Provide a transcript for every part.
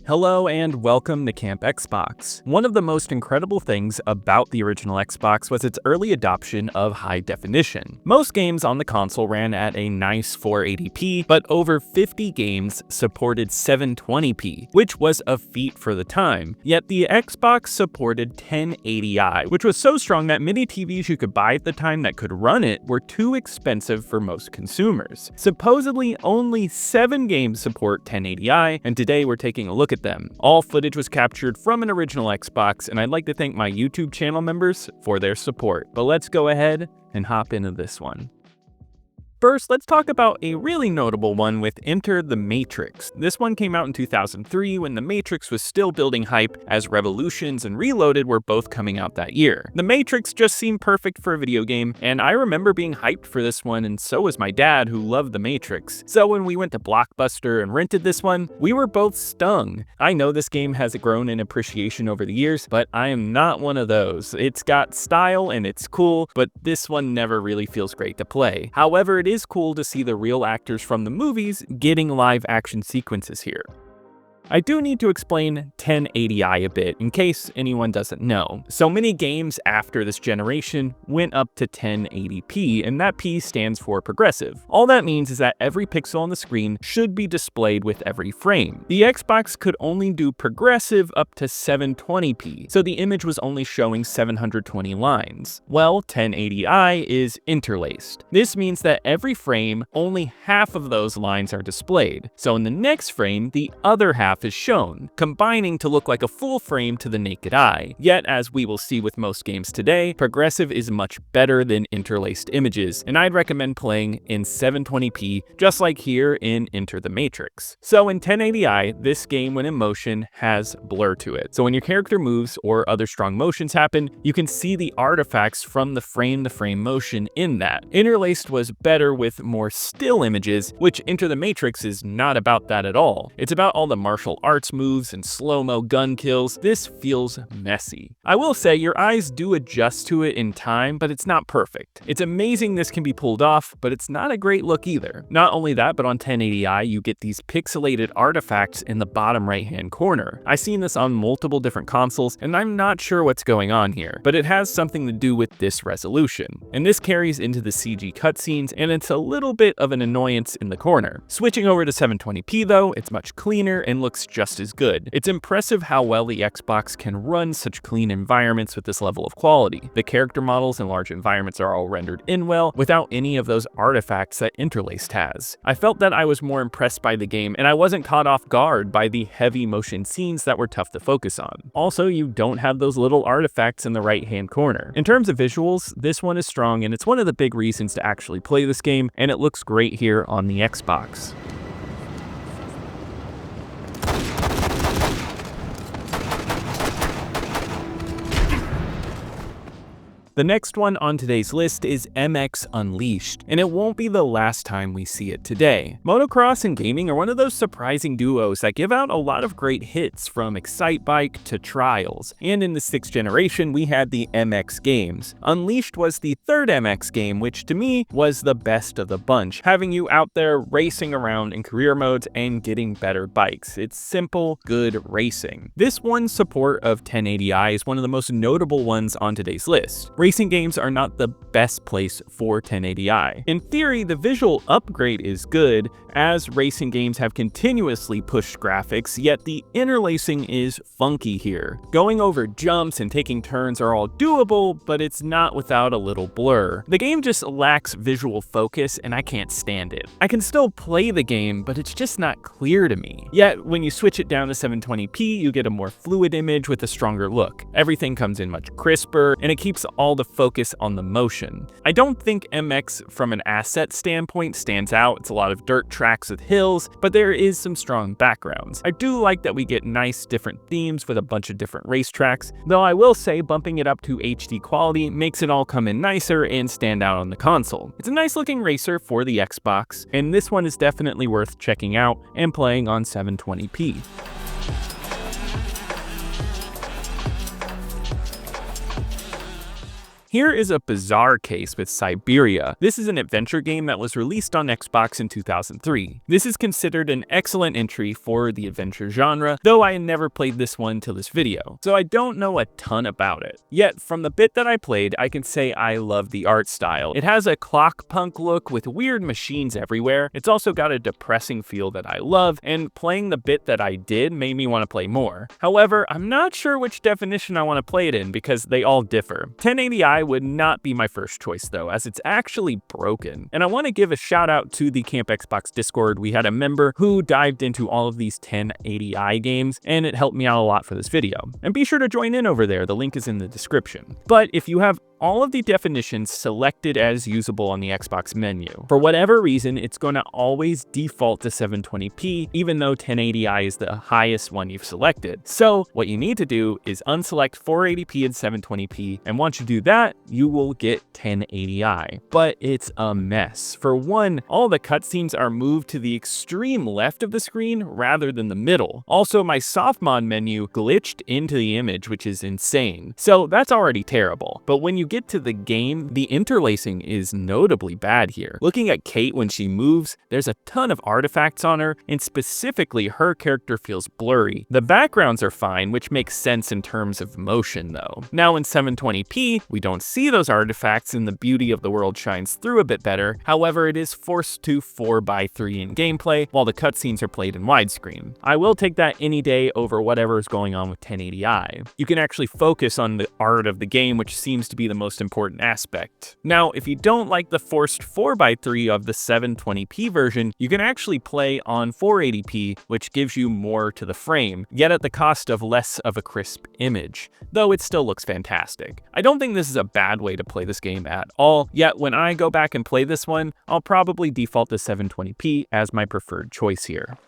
Hello and welcome to Camp Xbox. One of the most incredible things about the original Xbox was its early adoption of high definition. Most games on the console ran at a nice 480p, but over 50 games supported 720p, which was a feat for the time. Yet the Xbox supported 1080i, which was so strong that many TVs you could buy at the time that could run it were too expensive for most consumers. Supposedly only 7 games support 1080i, and today we're taking a look at them. All footage was captured from an original Xbox, and I'd like to thank my YouTube channel members for their support. But let's go ahead and hop into this one. First, let's talk about a really notable one with Enter the Matrix. This one came out in 2003 when The Matrix was still building hype as Revolutions and Reloaded were both coming out that year. The Matrix just seemed perfect for a video game, and I remember being hyped for this one, and so was my dad, who loved The Matrix. So when we went to Blockbuster and rented this one, we were both stung. I know this game has grown in appreciation over the years, but I am not one of those. It's got style and it's cool, but this one never really feels great to play. However, it is cool to see the real actors from the movies getting live action sequences here. I do need to explain 1080i a bit in case anyone doesn't know. So many games after this generation went up to 1080p, and that P stands for progressive. All that means is that every pixel on the screen should be displayed with every frame. The Xbox could only do progressive up to 720p, so the image was only showing 720 lines. Well, 1080i is interlaced. This means that every frame, only half of those lines are displayed. So in the next frame, the other half is shown, combining to look like a full frame to the naked eye. Yet, as we will see with most games today, progressive is much better than interlaced images, and I'd recommend playing in 720p, just like here in Enter the Matrix. So in 1080i, this game when in motion has blur to it. So when your character moves or other strong motions happen, you can see the artifacts from the frame-to-frame motion in that. Interlaced was better with more still images, which Enter the Matrix is not about that at all. It's about all the martial arts moves and slow-mo gun kills. This feels messy. I will say your eyes do adjust to it in time, but it's not perfect. It's amazing this can be pulled off, but it's not a great look either. Not only that, but on 1080i, you get these pixelated artifacts in the bottom right-hand corner. I've seen this on multiple different consoles, and I'm not sure what's going on here, but it has something to do with this resolution. And this carries into the CG cutscenes, and it's a little bit of an annoyance in the corner. Switching over to 720p though, it's much cleaner and looks just as good. It's impressive how well the Xbox can run such clean environments with this level of quality. The character models in large environments are all rendered in well without any of those artifacts that Interlaced has. I felt that I was more impressed by the game, and I wasn't caught off guard by the heavy motion scenes that were tough to focus on. Also, you don't have those little artifacts in the right-hand corner. In terms of visuals, this one is strong, and it's one of the big reasons to actually play this game, and it looks great here on the Xbox. The next one on today's list is MX Unleashed, and it won't be the last time we see it today. Motocross and gaming are one of those surprising duos that give out a lot of great hits, from Excitebike to Trials, and in the 6th generation we had the MX games. Unleashed was the 3rd MX game, which to me was the best of the bunch, having you out there racing around in career modes and getting better bikes. It's simple, good racing. This one's support of 1080i is one of the most notable ones on today's list. Racing games are not the best place for 1080i. In theory, the visual upgrade is good, as racing games have continuously pushed graphics, yet the interlacing is funky here. Going over jumps and taking turns are all doable, but it's not without a little blur. The game just lacks visual focus, and I can't stand it. I can still play the game, but it's just not clear to me. Yet, when you switch it down to 720p, you get a more fluid image with a stronger look. Everything comes in much crisper, and it keeps all the focus on the motion. I don't think MX from an asset standpoint stands out. It's a lot of dirt tracks with hills, but there is some strong backgrounds. I do like that we get nice different themes with a bunch of different racetracks, though I will say bumping it up to HD quality makes it all come in nicer and stand out on the console. It's a nice looking racer for the Xbox, and this one is definitely worth checking out and playing on 720p. Here is a bizarre case with Syberia. This is an adventure game that was released on Xbox in 2003. This is considered an excellent entry for the adventure genre, though I never played this one till this video, so I don't know a ton about it. Yet, from the bit that I played, I can say I love the art style. It has a clock punk look with weird machines everywhere. It's also got a depressing feel that I love, and playing the bit that I did made me want to play more. However, I'm not sure which definition I want to play it in because they all differ. 1080i would not be my first choice though, as it's actually broken. And I want to give a shout out to the Camp Xbox Discord. We had a member who dived into all of these 1080i games, and it helped me out a lot for this video. And be sure to join in over there, the link is in the description. But if you have all of the definitions selected as usable on the Xbox menu, for whatever reason, it's going to always default to 720p, even though 1080i is the highest one you've selected. So what you need to do is unselect 480p and 720p, and once you do that, you will get 1080i. But it's a mess. For one, all the cutscenes are moved to the extreme left of the screen rather than the middle. Also, my softmod menu glitched into the image, which is insane. So that's already terrible. But when you get to the game, the interlacing is notably bad here. Looking at Kate when she moves, there's a ton of artifacts on her, and specifically her character feels blurry. The backgrounds are fine, which makes sense in terms of motion though. Now in 720p, we don't see those artifacts and the beauty of the world shines through a bit better. However, it is forced to 4:3 in gameplay, while the cutscenes are played in widescreen. I will take that any day over whatever is going on with 1080i. You can actually focus on the art of the game, which seems to be the most important aspect. Now, if you don't like the forced 4:3 of the 720p version, you can actually play on 480p, which gives you more to the frame, yet at the cost of less of a crisp image, though it still looks fantastic. I don't think this is a bad way to play this game at all, yet when I go back and play this one, I'll probably default to 720p as my preferred choice here.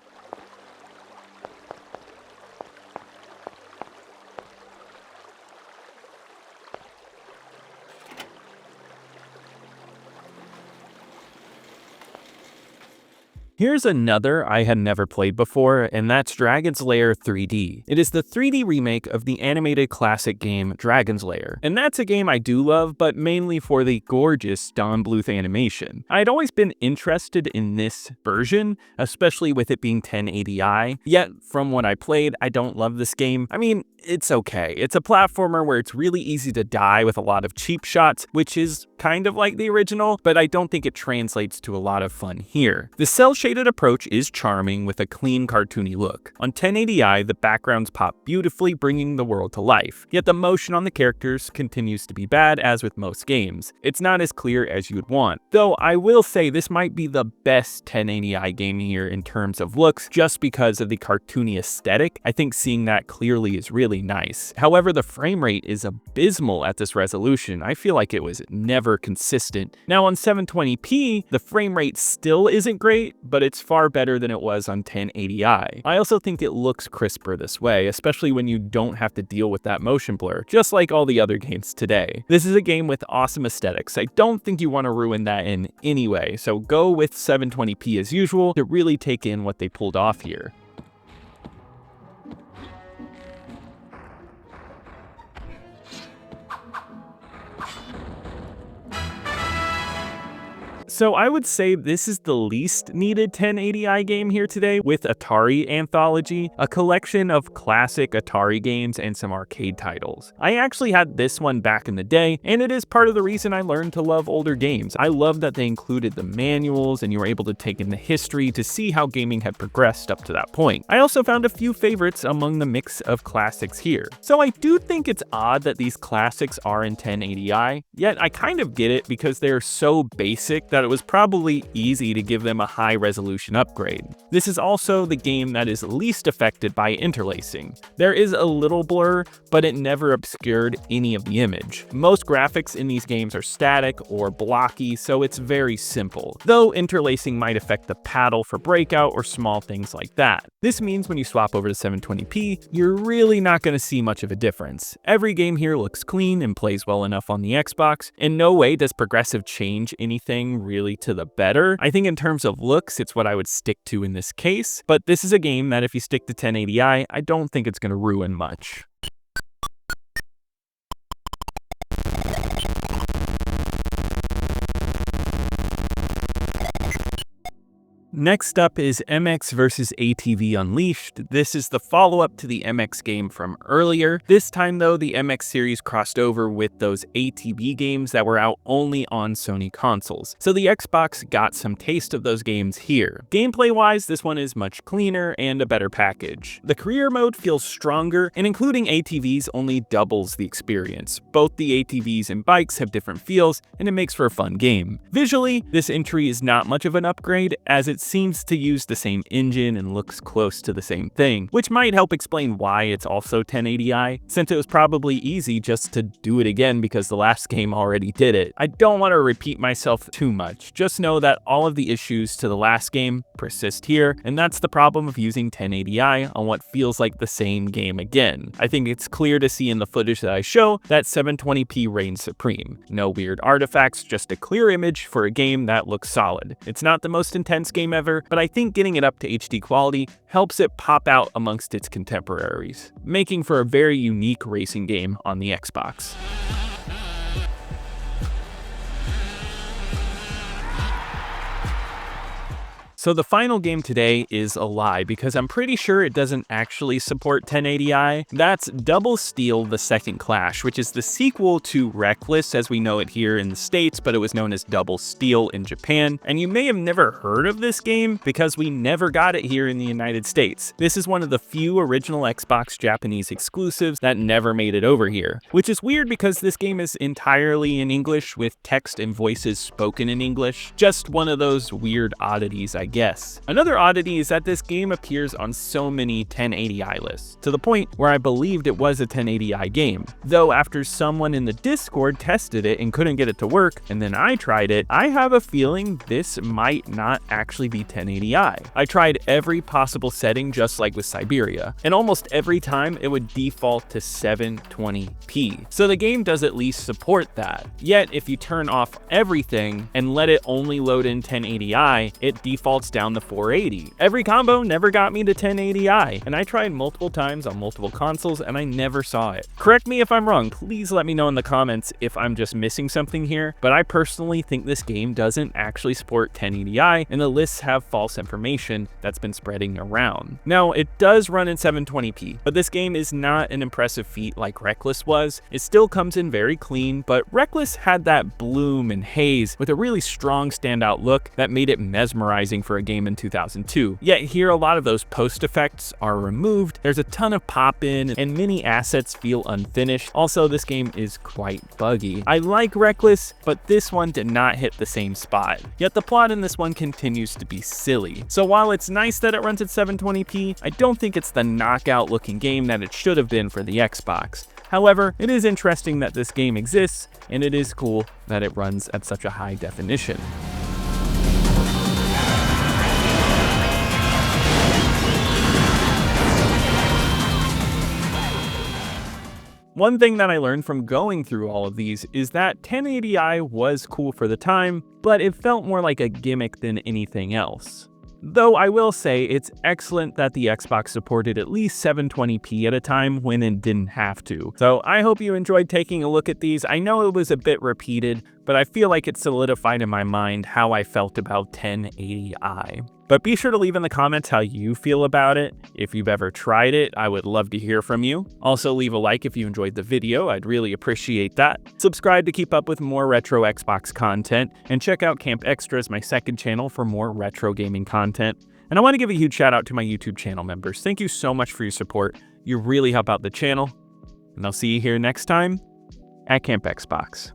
Here's another I had never played before, and that's Dragon's Lair 3D. It is the 3D remake of the animated classic game Dragon's Lair, and that's a game I do love, but mainly for the gorgeous Don Bluth animation. I'd always been interested in this version, especially with it being 1080i, yet from what I played, I don't love this game. I mean, it's okay. It's a platformer where it's really easy to die with a lot of cheap shots, which is kind of like the original, but I don't think it translates to a lot of fun here. The cel-shaded approach is charming with a clean, cartoony look. On 1080i, the backgrounds pop beautifully, bringing the world to life, yet the motion on the characters continues to be bad, as with most games. It's not as clear as you would want, though I will say this might be the best 1080i game here in terms of looks, just because of the cartoony aesthetic. I think seeing that clearly is really nice. However, the frame rate is abysmal at this resolution. I feel like it was never consistent. Now on 720p, the frame rate still isn't great, but it's far better than it was on 1080i. I also think it looks crisper this way, especially when you don't have to deal with that motion blur, just like all the other games today. This is a game with awesome aesthetics. I don't think you want to ruin that in any way, so go with 720p as usual to really take in what they pulled off here. So I would say this is the least needed 1080i game here today, with Atari Anthology, a collection of classic Atari games and some arcade titles. I actually had this one back in the day, and it is part of the reason I learned to love older games. I love that they included the manuals and you were able to take in the history to see how gaming had progressed up to that point. I also found a few favorites among the mix of classics here. So I do think it's odd that these classics are in 1080i, yet I kind of get it because they're so basic that it was probably easy to give them a high resolution upgrade. This is also the game that is least affected by interlacing. There is a little blur, but it never obscured any of the image. Most graphics in these games are static or blocky, so it's very simple, though interlacing might affect the paddle for breakout or small things like that. This means when you swap over to 720p, you're really not going to see much of a difference. Every game here looks clean and plays well enough on the Xbox. In no way does progressive change anything really to the better. I think in terms of looks, it's what I would stick to in this case, but this is a game that if you stick to 1080i, I don't think it's going to ruin much. Next up is MX vs. ATV Unleashed. This is the follow-up to the MX game from earlier. This time though, the MX series crossed over with those ATV games that were out only on Sony consoles. So the Xbox got some taste of those games here. Gameplay-wise, this one is much cleaner and a better package. The career mode feels stronger, and including ATVs only doubles the experience. Both the ATVs and bikes have different feels, and it makes for a fun game. Visually, this entry is not much of an upgrade, as it seems to use the same engine and looks close to the same thing, which might help explain why it's also 1080i, since it was probably easy just to do it again because the last game already did it. I don't want to repeat myself too much, just know that all of the issues to the last game persist here, and that's the problem of using 1080i on what feels like the same game again. I think it's clear to see in the footage that I show that 720p reigns supreme. No weird artifacts, just a clear image for a game that looks solid. It's not the most intense game ever, but I think getting it up to HD quality helps it pop out amongst its contemporaries, making for a very unique racing game on the Xbox. So the final game today is a lie because I'm pretty sure it doesn't actually support 1080i. That's Double S.T.E.A.L. The Second Clash, which is the sequel to Reckless as we know it here in the States, but it was known as Double S.T.E.A.L. in Japan. And you may have never heard of this game because we never got it here in the United States. This is one of the few original Xbox Japanese exclusives that never made it over here, which is weird because this game is entirely in English with text and voices spoken in English. Just one of those weird oddities, I guess. Another oddity is that this game appears on so many 1080i lists, to the point where I believed it was a 1080i game. Though after someone in the Discord tested it and couldn't get it to work, and then I tried it, I have a feeling this might not actually be 1080i. I tried every possible setting just like with Syberia, and almost every time it would default to 720p. So the game does at least support that. Yet if you turn off everything and let it only load in 1080i, it defaults down to 480. Every combo never got me to 1080i, and I tried multiple times on multiple consoles and I never saw it. Correct me if I'm wrong, please let me know in the comments if I'm just missing something here, but I personally think this game doesn't actually support 1080i and the lists have false information that's been spreading around. Now, it does run in 720p, but this game is not an impressive feat like Reckless was. It still comes in very clean, but Reckless had that bloom and haze with a really strong standout look that made it mesmerizing for a game in 2002. Yet here a lot of those post effects are removed, there's a ton of pop-in, and many assets feel unfinished. Also, this game is quite buggy. I like Reckless, but this one did not hit the same spot. Yet the plot in this one continues to be silly. So while it's nice that it runs at 720p, I don't think it's the knockout looking game that it should have been for the Xbox. However, it is interesting that this game exists, and it is cool that it runs at such a high definition. One thing that I learned from going through all of these is that 1080i was cool for the time, but it felt more like a gimmick than anything else. Though I will say it's excellent that the Xbox supported at least 720p at a time when it didn't have to. So I hope you enjoyed taking a look at these. I know it was a bit repeated, but I feel like it solidified in my mind how I felt about 1080i. But be sure to leave in the comments how you feel about it. If you've ever tried it, I would love to hear from you. Also leave a like if you enjoyed the video, I'd really appreciate that. Subscribe to keep up with more retro Xbox content, and check out Camp Extras, my second channel, for more retro gaming content. And I want to give a huge shout out to my YouTube channel members. Thank you so much for your support. You really help out the channel. And I'll see you here next time at Camp Xbox.